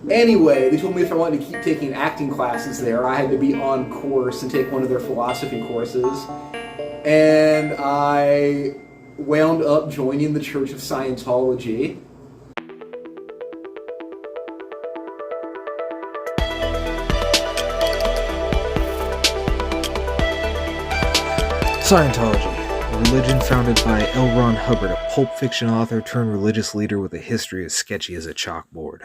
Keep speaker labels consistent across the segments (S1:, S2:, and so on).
S1: Anyway, they told me if I wanted to keep taking acting classes there, I had to be on course and take one of their philosophy courses. And I wound up joining the Church of Scientology.
S2: Scientology, a religion founded by L. Ron Hubbard, a pulp fiction author turned religious leader with a history as sketchy as a chalkboard.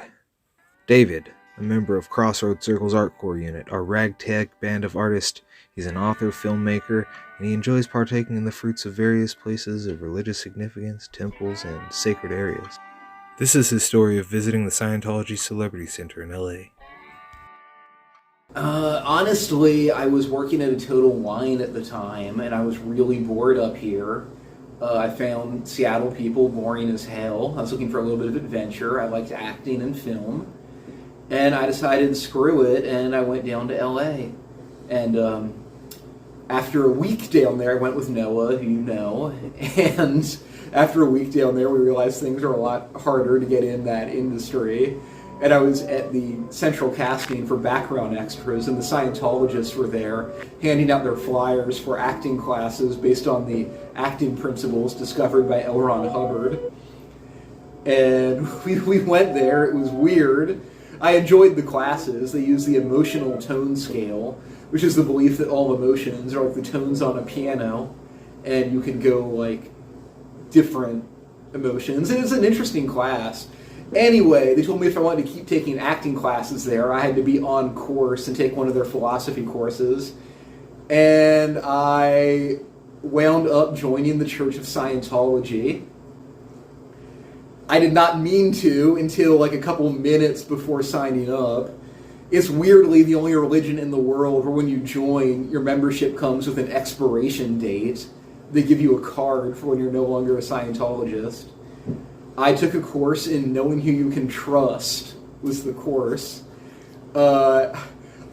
S2: David, a member of Crossroads Circle's art corps unit, our ragtag band of artists. He's an author, filmmaker, and he enjoys partaking in the fruits of various places of religious significance, temples, and sacred areas. This is his story of visiting the Scientology Celebrity Center in LA.
S1: Honestly, I was working at a Total Wine at the time, and I was really bored up here. I found Seattle people boring as hell. I was looking for a little bit of adventure. I liked acting and film. And I decided, screw it, and I went down to LA. And after a week down there, I went with Noah, who you know, and after a week down there, we realized things are a lot harder to get in that industry. And I was at the central casting for background extras, and the Scientologists were there handing out their flyers for acting classes based on the acting principles discovered by L. Ron Hubbard. And we went there. It was weird. I enjoyed the classes. They use the emotional tone scale, which is the belief that all emotions are like the tones on a piano, and you can go like different emotions. And it's an interesting class. Anyway, they told me if I wanted to keep taking acting classes there, I had to be on course and take one of their philosophy courses. And I wound up joining the Church of Scientology. I did not mean to until like a couple minutes before signing up. It's weirdly the only religion in the world where when you join, your membership comes with an expiration date. They give you a card for when you're no longer a Scientologist. I took a course in Knowing Who You Can Trust, was the course. I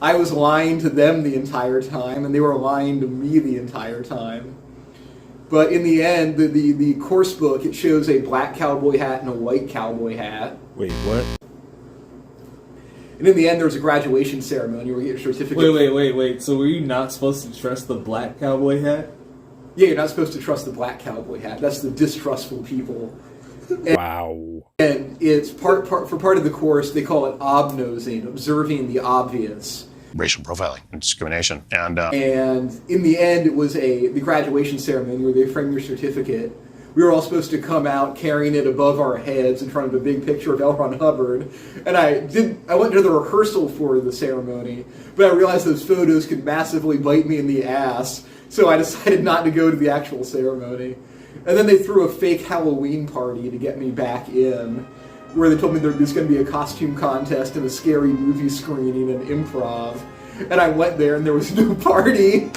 S1: was lying to them the entire time, and they were lying to me the entire time. But in the end, the course book, it shows a black cowboy hat and a white cowboy hat.
S2: Wait, what?
S1: And in the end, there was a graduation ceremony where you get your certificate.
S3: Wait. So were you not supposed to trust the black cowboy hat?
S1: Yeah, you're not supposed to trust the black cowboy hat. That's the distrustful people.
S2: Wow.
S1: And it's part of the course, they call it obnosing, observing the obvious.
S4: Racial profiling and discrimination. And
S1: in the end, it was the graduation ceremony where they frame your certificate. We were all supposed to come out carrying it above our heads in front of a big picture of L. Ron Hubbard. And I went to the rehearsal for the ceremony, but I realized those photos could massively bite me in the ass, so I decided not to go to the actual ceremony. And then they threw a fake Halloween party to get me back in, where they told me there was going to be a costume contest and a scary movie screening and improv. And I went there and there was no party.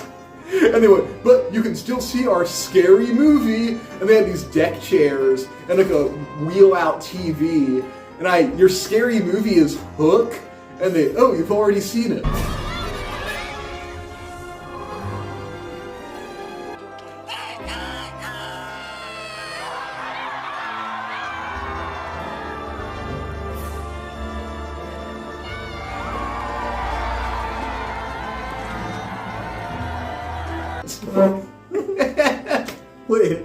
S1: And they went, but you can still see our scary movie. And they had these deck chairs and like a wheel-out TV. And your scary movie is Hook? And you've already seen it. Wait.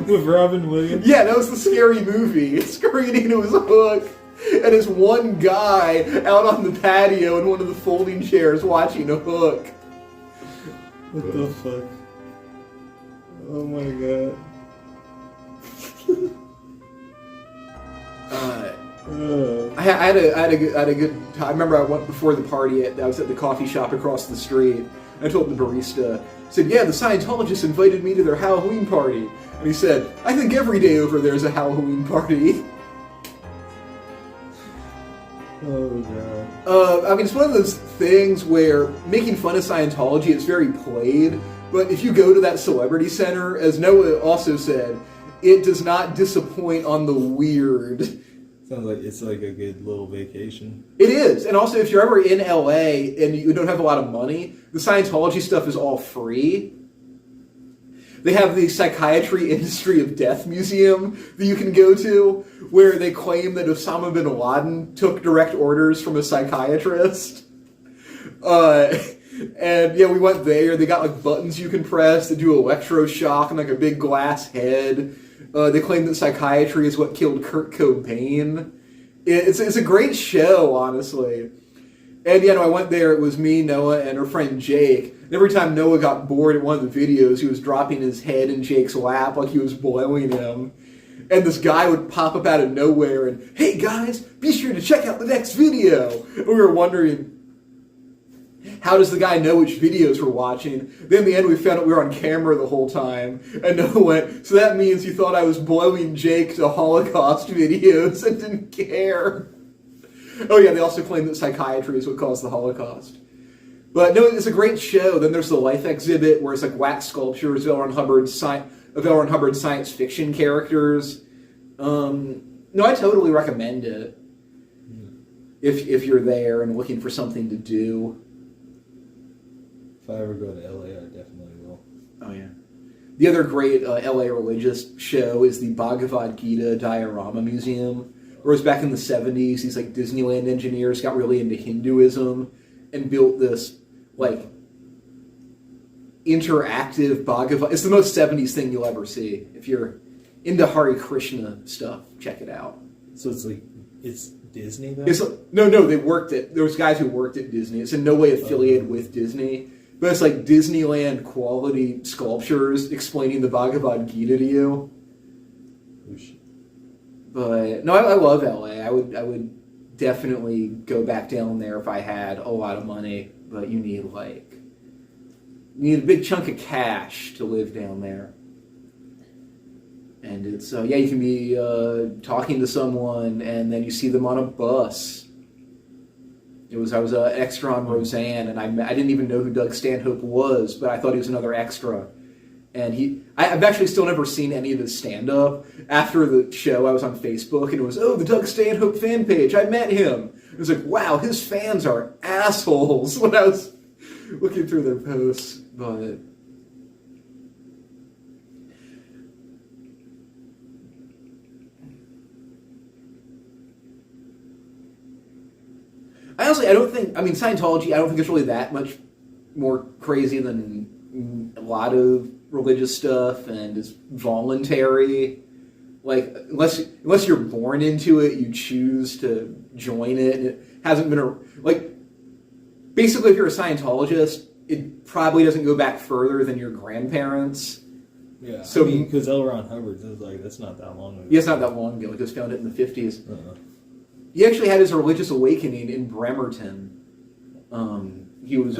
S3: With Robin Williams?
S1: Yeah, that was the scary movie. Screening, it was Hook. And it's one guy out on the patio in one of the folding chairs watching a Hook.
S3: What the fuck? Oh my god.
S1: I had a good time. I remember I went before the party. I was at the coffee shop across the street. I told the barista, I said, yeah, the Scientologists invited me to their Halloween party. And he said, I think every day over there is a Halloween party.
S3: Oh, God.
S1: I mean, it's one of those things where making fun of Scientology is very played, but if you go to that celebrity center, as Noah also said, it does not disappoint on the weird.
S3: Sounds like it's like a good little vacation.
S1: It is. And also, if you're ever in LA and you don't have a lot of money, the Scientology stuff is all free. They have the Psychiatry Industry of Death Museum that you can go to, where they claim that Osama bin Laden took direct orders from a psychiatrist. And yeah, we went there. They got like buttons you can press that do electroshock and like a big glass head. They claim that psychiatry is what killed Kurt Cobain. It's a great show, honestly. And yeah, no, I went there. It was me, Noah, and our friend Jake. And every time Noah got bored at one of the videos, he was dropping his head in Jake's lap like he was blowing him. And this guy would pop up out of nowhere and, "Hey guys, be sure to check out the next video." And we were wondering, how does the guy know which videos we're watching? Then in the end, we found out we were on camera the whole time. And Noah went, "So that means you thought I was blowing Jake to Holocaust videos and didn't care." Oh yeah, they also claim that psychiatry is what caused the Holocaust. But no, it's a great show. Then there's the Life exhibit where it's like wax sculptures of L. Ron Hubbard's science fiction characters. No, I totally recommend it if you're there and looking for something to do.
S3: If I ever go to LA, I definitely will.
S1: Oh yeah. The other great LA religious show is the Bhagavad Gita Diorama Museum. Whereas back in the 70s, these like Disneyland engineers got really into Hinduism and built this like interactive Bhagavad. It's the most 70s thing you'll ever see. If you're into Hare Krishna stuff, check it out.
S3: So it's like, it's Disney though?
S1: It's like, no, they worked at, there was guys who worked at Disney. It's in no way affiliated with Disney, but it's like Disneyland quality sculptures explaining the Bhagavad Gita to you. But no, I love LA. I would definitely go back down there if I had a lot of money. But you need a big chunk of cash to live down there. And it's yeah, you can be talking to someone and then you see them on a bus. I was an extra on Roseanne, and I didn't even know who Doug Stanhope was, but I thought he was another extra. And I've actually still never seen any of his stand-up. After the show, I was on Facebook, and it was, the Doug Stanhope fan page. I met him. It was like, wow, his fans are assholes when I was looking through their posts. But honestly, I mean, Scientology, I don't think it's really that much more crazy than a lot of religious stuff, and it's voluntary. Like, unless you're born into it, you choose to join it. And it hasn't been basically, if you're a Scientologist, it probably doesn't go back further than your grandparents.
S3: Yeah,
S1: so
S3: I mean, because L. Ron Hubbard is like, that's not that long ago.
S1: Yeah, it's not that long ago. He just found it in the 50s. He actually had his religious awakening in Bremerton. He was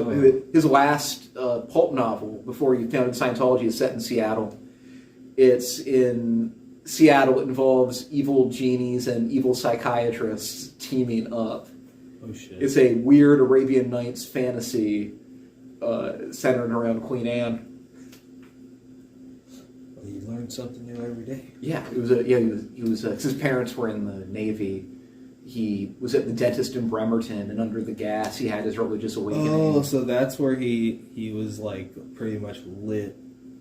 S1: his last pulp novel before he founded Scientology is set in Seattle. It's in Seattle. It involves evil genies and evil psychiatrists teaming up.
S3: Oh shit!
S1: It's a weird Arabian Nights fantasy centered around Queen Anne.
S3: Well, you learn something new every day.
S1: Yeah, it was he was his parents were in the Navy. He was at the dentist in Bremerton, and under the gas, he had his religious awakening.
S3: Oh, so that's where he was like pretty much lit,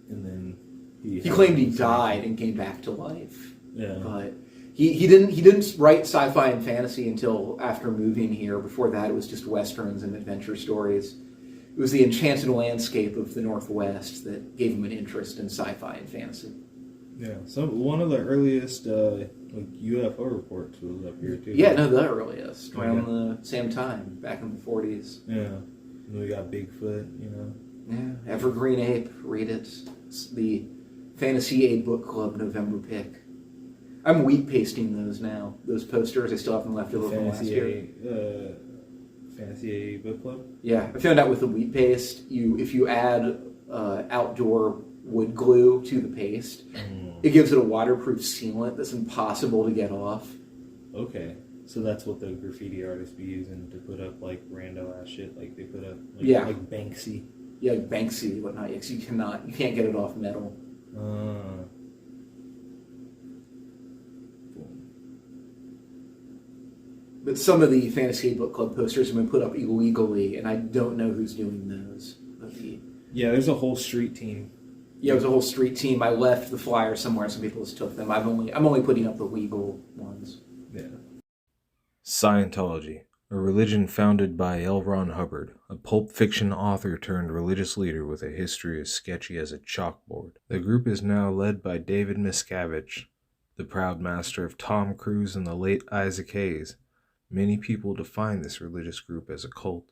S3: and then he
S1: claimed he died and came back to life.
S3: Yeah,
S1: but he didn't write sci-fi and fantasy until after moving here. Before that, it was just westerns and adventure stories. It was the enchanted landscape of the Northwest that gave him an interest in sci-fi and fantasy.
S3: Yeah, so one of the earliest UFO reports was up here too.
S1: Yeah, no, the earliest, around the same time, back in the 40s.
S3: Yeah, and we got Bigfoot, you know.
S1: Yeah, Evergreen Ape, read it. It's the Fantasy Aid Book Club November pick. I'm wheat pasting those now. Those posters, I still have them left over from last year.
S3: Fantasy Aid Book Club?
S1: Yeah, I found out with the wheat paste, if you add outdoor wood glue to the paste, it gives it a waterproof sealant that's impossible to get off.
S3: Okay, so that's what the graffiti artists be using to put up like rando ass shit, like they put up like Banksy.
S1: Yeah, like Banksy, whatnot. Because you can't get it off metal. But some of the Fantasy Book Club posters have been put up illegally, and I don't know who's doing those.
S3: Yeah, there's a whole street team
S1: Yeah, it was a whole street team. I left the flyer somewhere, some people just took them. I'm only putting up the legal ones.
S2: Yeah. Scientology, a religion founded by L. Ron Hubbard, a pulp fiction author turned religious leader with a history as sketchy as a chalkboard. The group is now led by David Miscavige, the proud master of Tom Cruise and the late Isaac Hayes. Many people define this religious group as a cult.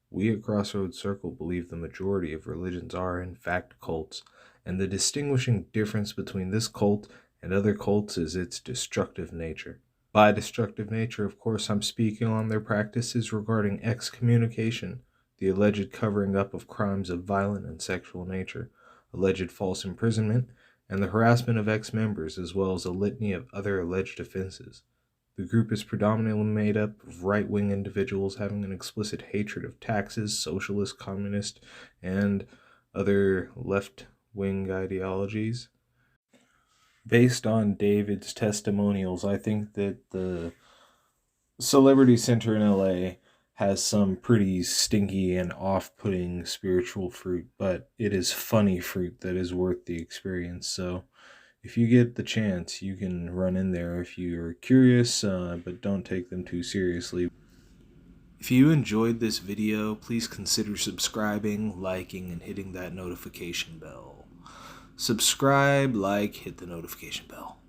S2: We at Crossroads Circle believe the majority of religions are, in fact, cults, and the distinguishing difference between this cult and other cults is its destructive nature. By destructive nature, of course, I'm speaking on their practices regarding excommunication, the alleged covering up of crimes of violent and sexual nature, alleged false imprisonment, and the harassment of ex-members, as well as a litany of other alleged offenses. The group is predominantly made up of right-wing individuals having an explicit hatred of taxes, socialist, communist, and other left-wing ideologies. Based on David's testimonials, I think that the Celebrity Center in LA has some pretty stinky and off-putting spiritual fruit, but it is funny fruit that is worth the experience. So if you get the chance, you can run in there if you're curious, but don't take them too seriously. If you enjoyed this video, please consider subscribing, liking, and hitting that notification bell. Subscribe, like, hit the notification bell.